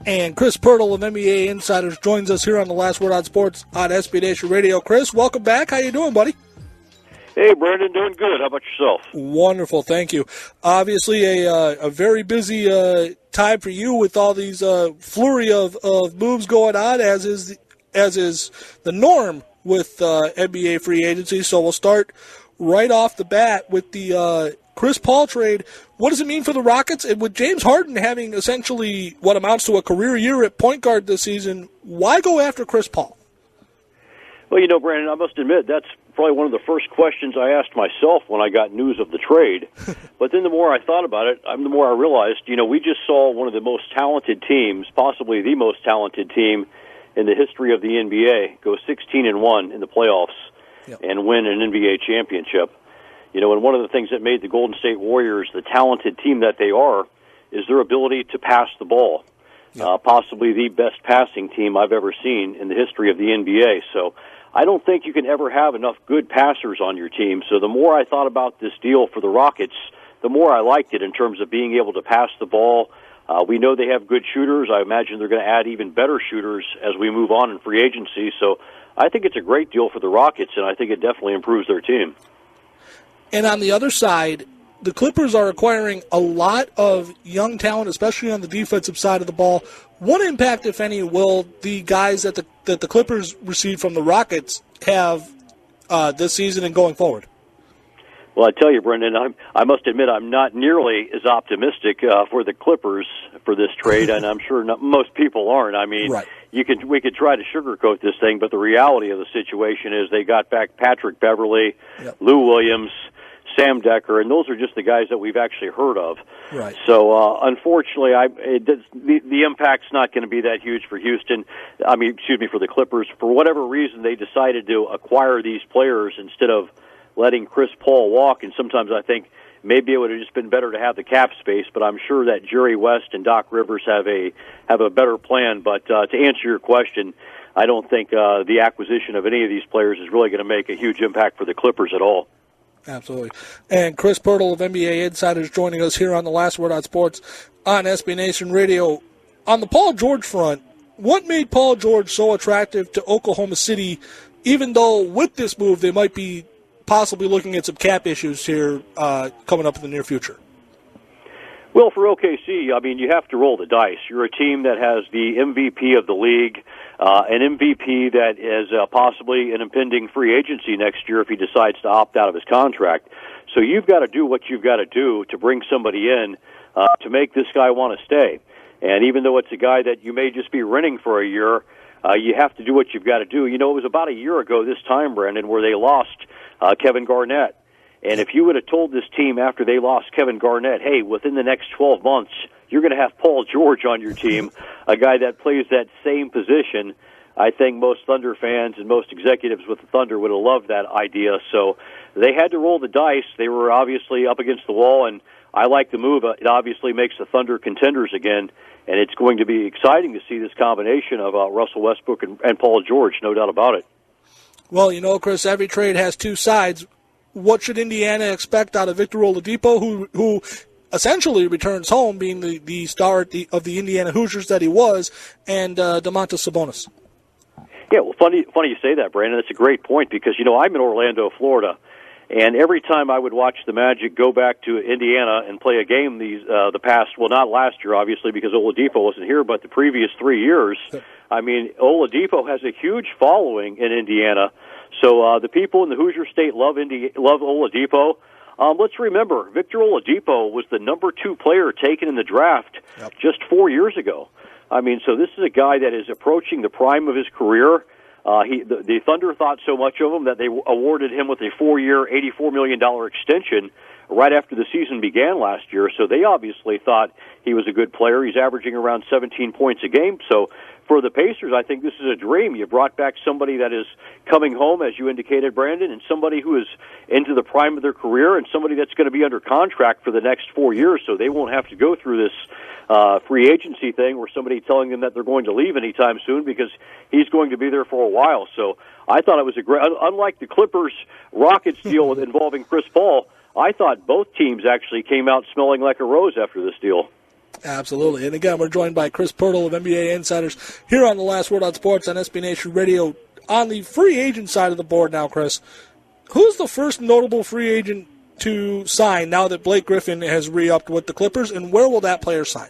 And Chris Pirtle of NBA Insiders joins us here on The Last Word on Sports on SB Nation Radio. Chris, welcome back. How you doing, buddy? Hey, Brandon, doing good. How about yourself? Wonderful, thank you. Obviously, a very busy time for you with all these flurry of moves going on, as is the norm with NBA free agency. So we'll start right off the bat with the Chris Paul trade. What does it mean for the Rockets? And with James Harden having essentially what amounts to a career year at point guard this season, why go after Chris Paul? Well, Brandon, I must admit that's probably one of the first questions I asked myself when I got news of the trade. But then the more I thought about it, the more I realized, we just saw one of the most talented teams, possibly the most talented team in the history of the NBA, go 16-1 in the playoffs and win an NBA championship. And one of the things that made the Golden State Warriors the talented team that they are is their ability to pass the ball. Possibly the best passing team I've ever seen in the history of the NBA. So I don't think you can ever have enough good passers on your team. So the more I thought about this deal for the Rockets, the more I liked it in terms of being able to pass the ball. We know they have good shooters. I imagine they're going to add even better shooters as we move on in free agency. So I think it's a great deal for the Rockets, and I think it definitely improves their team. And on the other side, the Clippers are acquiring a lot of young talent, especially on the defensive side of the ball. What impact, if any, will the guys that the Clippers received from the Rockets have this season and going forward? Well, I tell you, Brendan, I must admit I'm not nearly as optimistic for the Clippers for this trade, and I'm sure most people aren't. I mean, right. We could try to sugarcoat this thing, but the reality of the situation is they got back Patrick Beverley, Lou Williams, Sam Decker, and those are just the guys that we've actually heard of. Right. So, unfortunately, the impact's not going to be that huge for Houston. For the Clippers. For whatever reason, they decided to acquire these players instead of letting Chris Paul walk, and sometimes I think maybe it would have just been better to have the cap space, but I'm sure that Jerry West and Doc Rivers have a better plan. But to answer your question, I don't think the acquisition of any of these players is really going to make a huge impact for the Clippers at all. Absolutely. And Chris Pirtle of NBA Insiders joining us here on The Last Word on Sports on SB Nation Radio. On the Paul George front, what made Paul George so attractive to Oklahoma City, even though with this move they might be possibly looking at some cap issues here coming up in the near future? Well, for OKC, you have to roll the dice. You're a team that has the MVP of the league, an MVP that is possibly an impending free agency next year if he decides to opt out of his contract. So you've got to do what you've got to do to bring somebody in to make this guy want to stay. And even though it's a guy that you may just be renting for a year, you have to do what you've got to do. It was about a year ago this time, Brandon, where they lost Kevin Garnett. And if you would have told this team after they lost Kevin Garnett, hey, within the next 12 months, you're going to have Paul George on your team, a guy that plays that same position, I think most Thunder fans and most executives with the Thunder would have loved that idea. So they had to roll the dice. They were obviously up against the wall, and I like the move. It obviously makes the Thunder contenders again, and it's going to be exciting to see this combination of Russell Westbrook and Paul George, no doubt about it. Well, Chris, every trade has two sides. What should Indiana expect out of Victor Oladipo, who essentially returns home, being the star of the Indiana Hoosiers that he was, and Domantas Sabonis? Yeah, well, funny you say that, Brandon. That's a great point because, I'm in Orlando, Florida, and every time I would watch the Magic go back to Indiana and play a game the past, well, not last year, obviously, because Oladipo wasn't here, but the previous 3 years, Oladipo has a huge following in Indiana. So the people in the Hoosier State love Oladipo. Let's remember, Victor Oladipo was the number 2 player taken in the draft just 4 years ago. So this is a guy that is approaching the prime of his career. The Thunder thought so much of him that they awarded him with a 4-year, $84 million extension right after the season began last year. So they obviously thought he was a good player. He's averaging around 17 points a game. So for the Pacers, I think this is a dream. You brought back somebody that is coming home, as you indicated, Brandon, and somebody who is into the prime of their career and somebody that's going to be under contract for the next 4 years, so they won't have to go through this free agency thing where somebody telling them that they're going to leave anytime soon because he's going to be there for a while. So I thought it was a great, unlike the Clippers-Rockets deal involving Chris Paul, I thought both teams actually came out smelling like a rose after this deal. Absolutely. And again, we're joined by Chris Pirtle of NBA Insiders here on The Last Word on Sports on SB Nation Radio. On the free agent side of the board now, Chris, who's the first notable free agent to sign now that Blake Griffin has re-upped with the Clippers, and where will that player sign?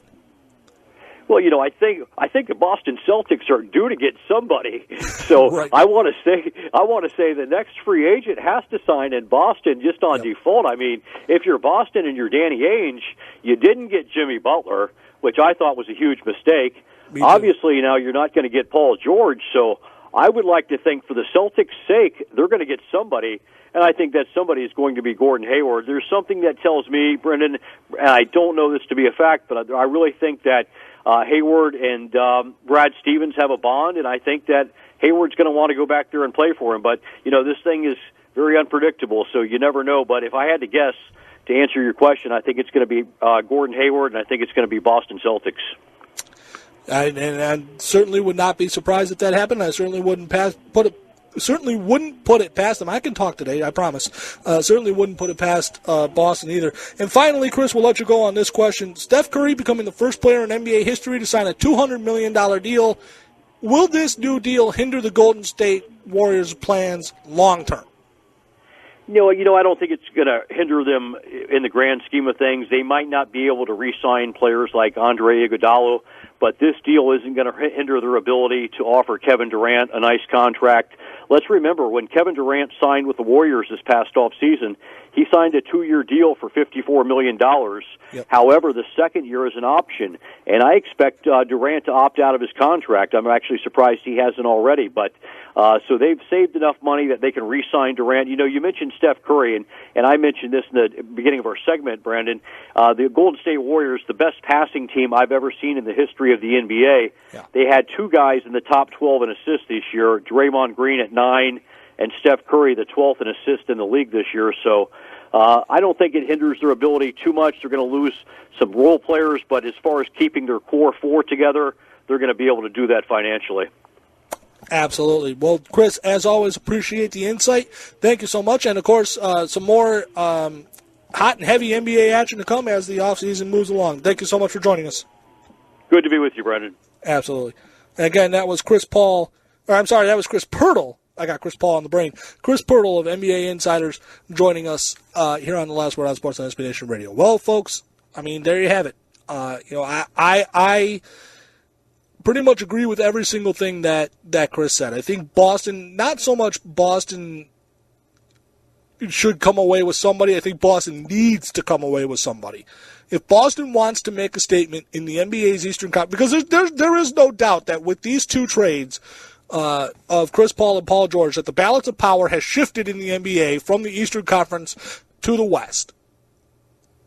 Well, I think the Boston Celtics are due to get somebody. So right. I want to say the next free agent has to sign in Boston just on default. I mean, if you're Boston and you're Danny Ainge, you didn't get Jimmy Butler, which I thought was a huge mistake. Obviously, now you're not going to get Paul George, so I would like to think for the Celtics' sake, they're going to get somebody. And I think that somebody is going to be Gordon Hayward. There's something that tells me, Brendan, and I don't know this to be a fact, but I really think that Hayward and Brad Stevens have a bond, and I think that Hayward's going to want to go back there and play for him. But, this thing is very unpredictable, so you never know. But if I had to guess, to answer your question, I think it's going to be Gordon Hayward, and I think it's going to be Boston Celtics. And I certainly would not be surprised if that happened. I certainly wouldn't put it past them. I can talk today, I promise. Certainly wouldn't put it past Boston either. And finally, Chris, we'll let you go on this question. Steph Curry becoming the first player in NBA history to sign a $200 million deal. Will this new deal hinder the Golden State Warriors' plans long term? No, I don't think it's going to hinder them in the grand scheme of things. They might not be able to re-sign players like Andre Iguodala, but this deal isn't going to hinder their ability to offer Kevin Durant a nice contract. Let's remember, when Kevin Durant signed with the Warriors this past offseason, he signed a 2-year deal for $54 million. Yep. However, the second year is an option, and I expect Durant to opt out of his contract. I'm actually surprised he hasn't already, but so they've saved enough money that they can re-sign Durant. You mentioned Steph Curry, and I mentioned this in the beginning of our segment, Brandon. The Golden State Warriors, the best passing team I've ever seen in the history of the NBA. Yeah. They had two guys in the top 12 in assists this year, Draymond Green at 9, and Steph Curry, the 12th in assists in the league this year. So I don't think it hinders their ability too much. They're going to lose some role players, but as far as keeping their core four together, they're going to be able to do that financially. Absolutely. Well, Chris, as always, appreciate the insight. Thank you so much. And, of course, some more hot and heavy NBA action to come as the offseason moves along. Thank you so much for joining us. Good to be with you, Brendan. Absolutely. And, again, that was Chris Pirtle. I got Chris Paul on the brain. Chris Pirtle of NBA Insiders joining us here on The Last Word on Sports on SB Nation Radio. Well, folks, there you have it. I pretty much agree with every single thing that Chris said. I think Boston, not so much Boston should come away with somebody. I think Boston needs to come away with somebody. If Boston wants to make a statement in the NBA's Eastern Conference, because there is no doubt that with these two trades of Chris Paul and Paul George, that the balance of power has shifted in the NBA from the Eastern Conference to the West.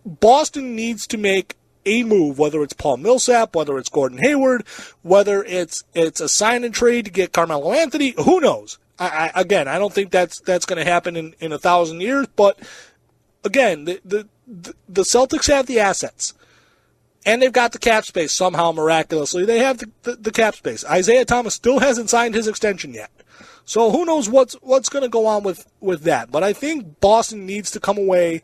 Boston needs to make a move, whether it's Paul Millsap, whether it's Gordon Hayward, whether it's a sign and trade to get Carmelo Anthony. Who knows? I don't think that's going to happen in 1,000 years. But again, the Celtics have the assets, and they've got the cap space somehow miraculously. They have the cap space. Isaiah Thomas still hasn't signed his extension yet, so who knows what's going to go on with that. But I think Boston needs to come away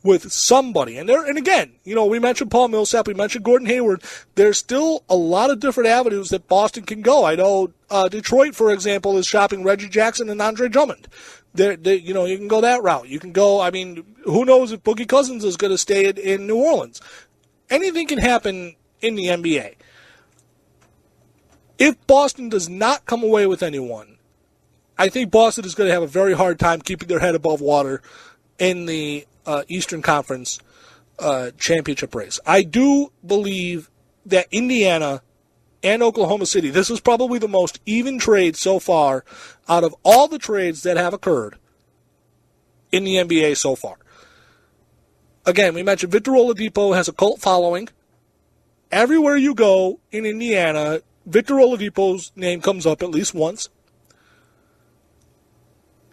with somebody. And again, we mentioned Paul Millsap, we mentioned Gordon Hayward. There's still a lot of different avenues that Boston can go. I know Detroit, for example, is shopping Reggie Jackson and Andre Drummond. You can go that route. You can go, who knows if Boogie Cousins is going to stay in New Orleans. Anything can happen in the NBA. If Boston does not come away with anyone, I think Boston is going to have a very hard time keeping their head above water in the Eastern Conference championship race. I do believe that Indiana and Oklahoma City, this is probably the most even trade so far out of all the trades that have occurred in the NBA so far. Again, we mentioned Victor Oladipo has a cult following. Everywhere you go in Indiana, Victor Oladipo's name comes up at least once.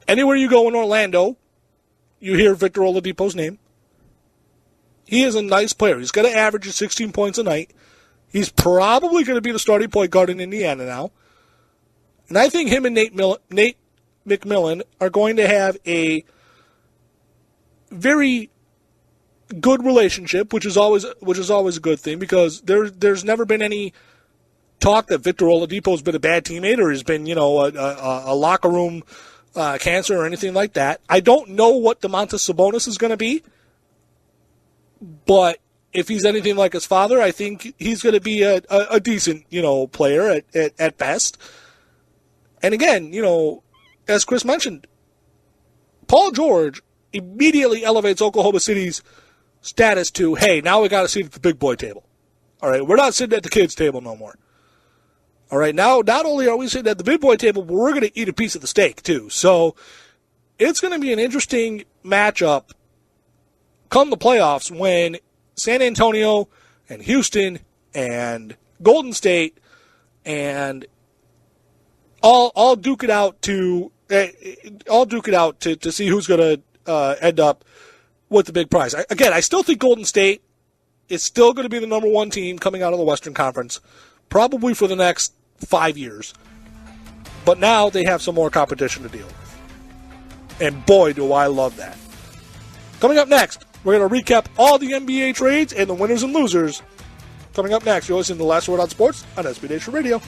Anywhere you go in Orlando, you hear Victor Oladipo's name. He is a nice player. He's going to average 16 points a night. He's probably going to be the starting point guard in Indiana now. And I think him and Nate McMillan are going to have a very good relationship, which is always a good thing, because there's never been any talk that Victor Oladipo's been a bad teammate or has been, a locker room cancer or anything like that. I don't know what Domantas Sabonis is going to be, but if he's anything like his father, I think he's going to be a decent, player at best. And again, as Chris mentioned, Paul George immediately elevates Oklahoma City's status to, hey, now we got a seat at the big boy table. All right, we're not sitting at the kids' table no more. All right, now not only are we sitting at the big boy table, but we're going to eat a piece of the steak too. So it's going to be an interesting matchup come the playoffs when San Antonio and Houston and Golden State and all duke it out to see who's going to end up with the big prize. I still think Golden State is still going to be the number one team coming out of the Western Conference, probably for the next 5 years. But now they have some more competition to deal with. And boy, do I love that. Coming up next, we're going to recap all the NBA trades and the winners and losers. Coming up next, you're listening to The Last Word on Sports on SB Nation Radio.